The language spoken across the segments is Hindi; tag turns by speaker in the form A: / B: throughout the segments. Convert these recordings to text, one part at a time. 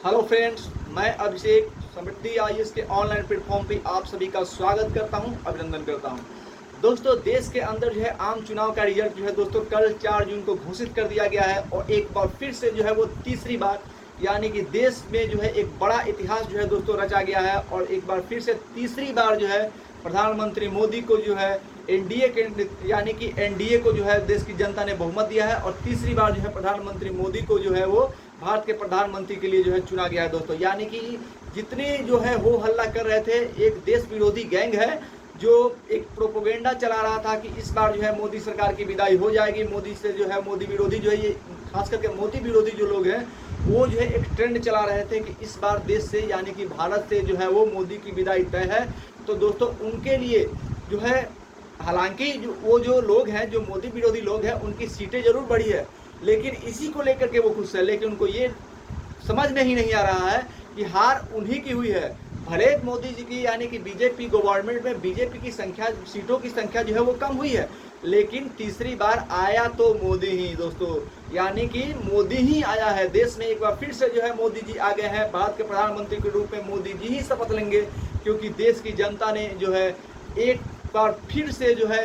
A: हेलो फ्रेंड्स, मैं अभिषेक समृद्धि आईएएस के ऑनलाइन प्लेटफॉर्म पे आप सभी का स्वागत करता हूं, अभिनंदन करता हूं। दोस्तों, देश के अंदर जो है आम चुनाव का रिजल्ट जो है दोस्तों कल 4 जून को घोषित कर दिया गया है और एक बार फिर से जो है वो तीसरी बार यानी कि देश में जो है एक बड़ा इतिहास जो है दोस्तों रचा गया है और एक बार फिर से तीसरी बार जो है प्रधानमंत्री मोदी को जो है एनडीए के यानी कि एनडीए को जो है देश की जनता ने बहुमत दिया है और तीसरी बार जो है प्रधानमंत्री मोदी को जो है वो भारत के प्रधानमंत्री के लिए जो है चुना गया है दोस्तों। यानी कि जितने जो है हो हल्ला कर रहे थे, एक देश विरोधी गैंग है जो एक प्रोपोगेंडा चला रहा था कि इस बार जो है मोदी सरकार की विदाई हो जाएगी, मोदी से जो है मोदी विरोधी जो है ये खास करके मोदी विरोधी जो लोग हैं वो जो है एक ट्रेंड चला रहे थे कि इस बार देश से यानी कि भारत से जो है वो मोदी की विदाई तय है। तो दोस्तों उनके लिए जो है हालांकि वो जो लोग हैं जो मोदी विरोधी लोग हैं उनकी सीटें जरूर बढ़ी है, लेकिन इसी को लेकर के वो खुश है। लेकिन उनको ये समझ में ही नहीं आ रहा है कि हार उन्हीं की हुई है। भले मोदी जी की यानी कि बीजेपी गवर्नमेंट में बीजेपी की संख्या सीटों की संख्या जो है वो कम हुई है, लेकिन तीसरी बार आया तो मोदी ही दोस्तों, यानी कि मोदी ही आया है। देश में एक बार फिर से जो है मोदी जी आ गए हैं, भारत के प्रधानमंत्री के रूप में मोदी जी ही शपथ लेंगे, क्योंकि देश की जनता ने जो है एक बार फिर से जो है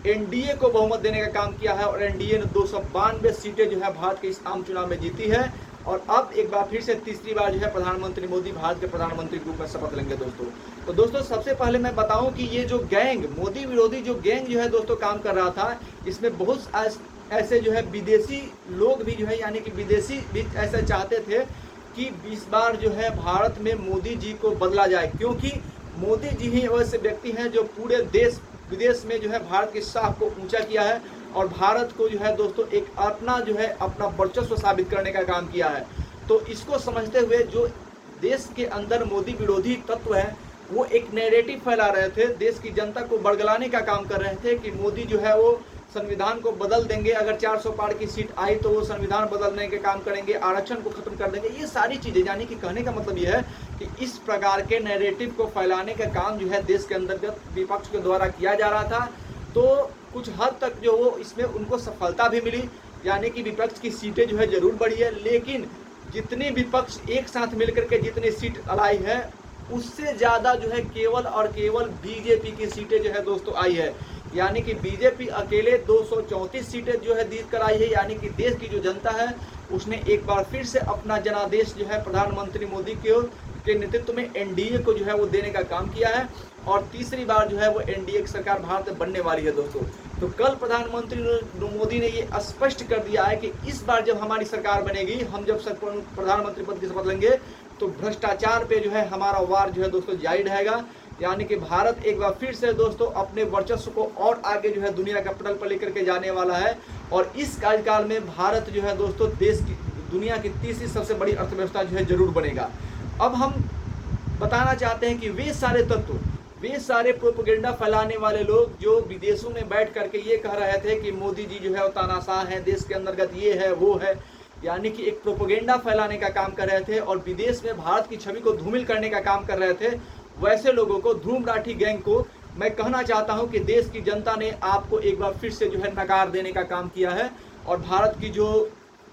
A: एनडीए को बहुमत देने का काम किया है और एनडीए ने 292 सीटें जो है भारत के इस आम चुनाव में जीती है और अब एक बार फिर से तीसरी बार जो है प्रधानमंत्री मोदी भारत के प्रधानमंत्री के रूप में शपथ लेंगे दोस्तों। तो दोस्तों सबसे पहले मैं बताऊं कि ये जो गैंग मोदी विरोधी जो गैंग जो है दोस्तों काम कर रहा था, इसमें बहुत ऐसे जो है विदेशी लोग भी जो है यानी कि विदेशी भी ऐसे चाहते थे कि इस बार जो है भारत में मोदी जी को बदला जाए, क्योंकि मोदी जी ही वैसे व्यक्ति हैं जो पूरे देश विदेश में जो है भारत की शाख को ऊंचा किया है और भारत को जो है दोस्तों एक अपना वर्चस्व साबित करने का काम किया है। तो इसको समझते हुए जो देश के अंदर मोदी विरोधी तत्व है वो एक नैरेटिव फैला रहे थे, देश की जनता को बरगलाने का काम कर रहे थे कि मोदी जो है वो संविधान को बदल देंगे, अगर 400 पार की सीट आई तो वो संविधान बदलने के काम करेंगे, आरक्षण को खत्म कर देंगे। ये सारी चीजें यानी कि कहने का मतलब ये है कि इस प्रकार के नैरेटिव को फैलाने का काम जो है देश के अंतर्गत विपक्ष के द्वारा किया जा रहा था। तो कुछ हद तक जो वो इसमें उनको सफलता भी मिली, यानी कि विपक्ष की सीटें जो है जरूर बढ़ी है, लेकिन जितने विपक्ष एक साथ मिलकर के जितनी सीट लाई है उससे ज्यादा जो है केवल और केवल बीजेपी की सीटें जो है दोस्तों आई है। यानी कि बीजेपी अकेले 234 सीटें जो है जीत कर आई है, यानी कि देश की जो जनता है उसने एक बार फिर से अपना जनादेश जो है प्रधानमंत्री मोदी के नेतृत्व में एनडीए को जो है वो देने का काम किया है और तीसरी बार जो है वो एनडीए की सरकार भारत में बनने वाली है दोस्तों। तो कल प्रधानमंत्री मोदी ने ये स्पष्ट कर दिया है कि इस बार जब हमारी सरकार बनेगी, हम जब प्रधानमंत्री पद की शपथ लेंगे तो भ्रष्टाचार पे जो है हमारा वार जो है दोस्तों जारी रहेगा। यानी कि भारत एक बार फिर से दोस्तों अपने वर्चस्व को और आगे जो है दुनिया का पटल पर लेकर के जाने वाला है और इस कार्यकाल में भारत जो है दोस्तों देश की दुनिया की तीसरी सबसे बड़ी अर्थव्यवस्था जो है जरूर बनेगा। अब हम बताना चाहते हैं कि वे सारे तत्व, वे सारे प्रोपेगेंडा फैलाने वाले लोग जो विदेशों में बैठ करके ये कह रहे थे कि मोदी जी जो है वो तानाशाह है, देश के अंतर्गत ये है वो है, यानी कि एक प्रोपेगेंडा फैलाने का काम कर रहे थे और विदेश में भारत की छवि को धूमिल करने का काम कर रहे थे, वैसे लोगों को, धूम राठी गैंग को मैं कहना चाहता हूं कि देश की जनता ने आपको एक बार फिर से जो है नकार देने का काम किया है और भारत की जो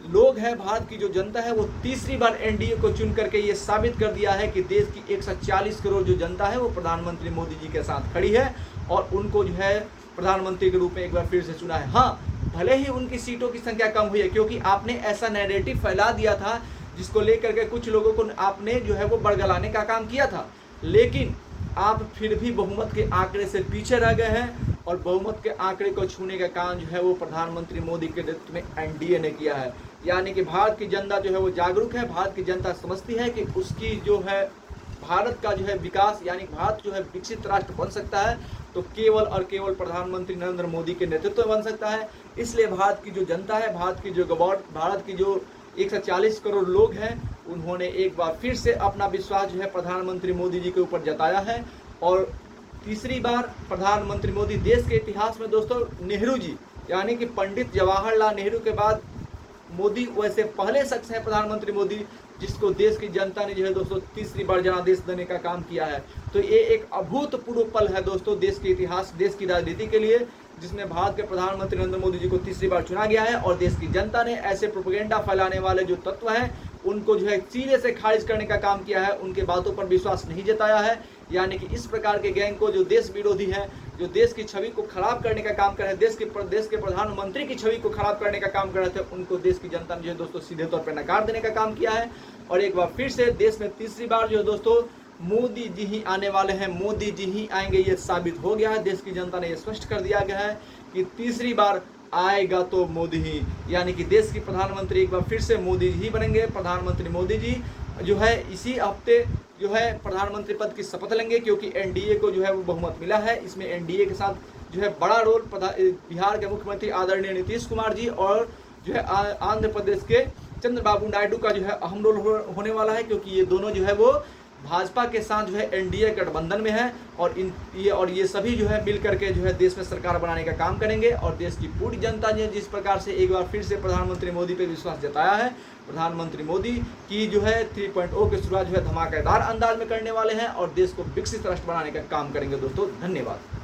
A: लोग हैं, भारत की जो जनता है वो तीसरी बार एनडीए को चुन करके ये साबित कर दिया है कि देश की 140 करोड़ जो जनता है वो प्रधानमंत्री मोदी जी के साथ खड़ी है और उनको जो है प्रधानमंत्री के रूप में एक बार फिर से चुना है। हाँ, भले ही उनकी सीटों की संख्या कम हुई है, क्योंकि आपने ऐसा नैरेटिव फैला दिया था जिसको लेकर के कुछ लोगों को आपने जो है वो बरगलाने का काम किया था, लेकिन आप फिर भी बहुमत के आंकड़े से पीछे रह गए हैं और बहुमत के आंकड़े को छूने का काम जो है वो प्रधानमंत्री मोदी के नेतृत्व में एनडीए ने किया है। यानी कि भारत की जनता जो है वो जागरूक है, भारत की जनता समझती है कि उसकी जो है भारत का जो है विकास यानी भारत जो है विकसित राष्ट्र बन सकता है तो केवल और केवल प्रधानमंत्री नरेंद्र मोदी के नेतृत्व में बन सकता है। इसलिए भारत की जो जनता है, भारत की जो 140 करोड़ लोग हैं, उन्होंने एक बार फिर से अपना विश्वास जो है प्रधानमंत्री मोदी जी के ऊपर जताया है और तीसरी बार प्रधानमंत्री मोदी देश के इतिहास में दोस्तों नेहरू जी यानी कि पंडित जवाहरलाल नेहरू के बाद मोदी वैसे पहले शख्स हैं प्रधानमंत्री मोदी जिसको देश की जनता ने जो है दोस्तों तीसरी बार जनादेश देने का काम किया है। तो ये एक अभूतपूर्व पल है दोस्तों देश के इतिहास, देश की राजनीति के लिए, जिसमें भारत के प्रधानमंत्री नरेंद्र मोदी जी को तीसरी बार चुना गया है और देश की जनता ने ऐसे प्रोपेगेंडा फैलाने वाले जो तत्व हैं उनको जो है सीधे से खारिज करने का काम किया है, उनके बातों पर विश्वास नहीं जताया है। यानी कि इस प्रकार के गैंग को, जो देश विरोधी हैं, जो देश की छवि को खराब करने का काम कर रहे हैं, देश के प्रधानमंत्री की छवि को खराब करने का काम कर रहे थे, उनको देश की जनता ने जो है दोस्तों सीधे तौर पर नकार देने का काम किया है। और एक बार फिर से देश में तीसरी बार जो है दोस्तों मोदी जी ही आने वाले हैं, मोदी जी ही आएंगे, ये साबित हो गया है। देश की जनता ने ये स्पष्ट कर दिया गया है कि तीसरी बार आएगा तो मोदी ही, यानी कि देश की प्रधानमंत्री एक बार फिर से मोदी जी ही बनेंगे। प्रधानमंत्री मोदी जी जो है इसी हफ्ते जो है प्रधानमंत्री पद की शपथ लेंगे, क्योंकि एनडीए को जो है वो बहुमत मिला है। इसमें एनडीए के साथ जो है बड़ा रोल बिहार के मुख्यमंत्री आदरणीय नीतीश कुमार जी और जो है आंध्र प्रदेश के चंद्रबाबू नायडू का जो है अहम रोल होने वाला है, क्योंकि ये दोनों जो है वो भाजपा के साथ जो है एनडीए गठबंधन में है। और ये सभी जो है मिल करके जो है देश में सरकार बनाने का काम करेंगे। और देश की पूरी जनता ने जिस प्रकार से एक बार फिर से प्रधानमंत्री मोदी पे विश्वास जताया है, प्रधानमंत्री मोदी की जो है 3.0 की शुरुआत जो है धमाकेदार अंदाज में करने वाले हैं और देश को विकसित राष्ट्र बनाने का काम करेंगे। दोस्तों धन्यवाद।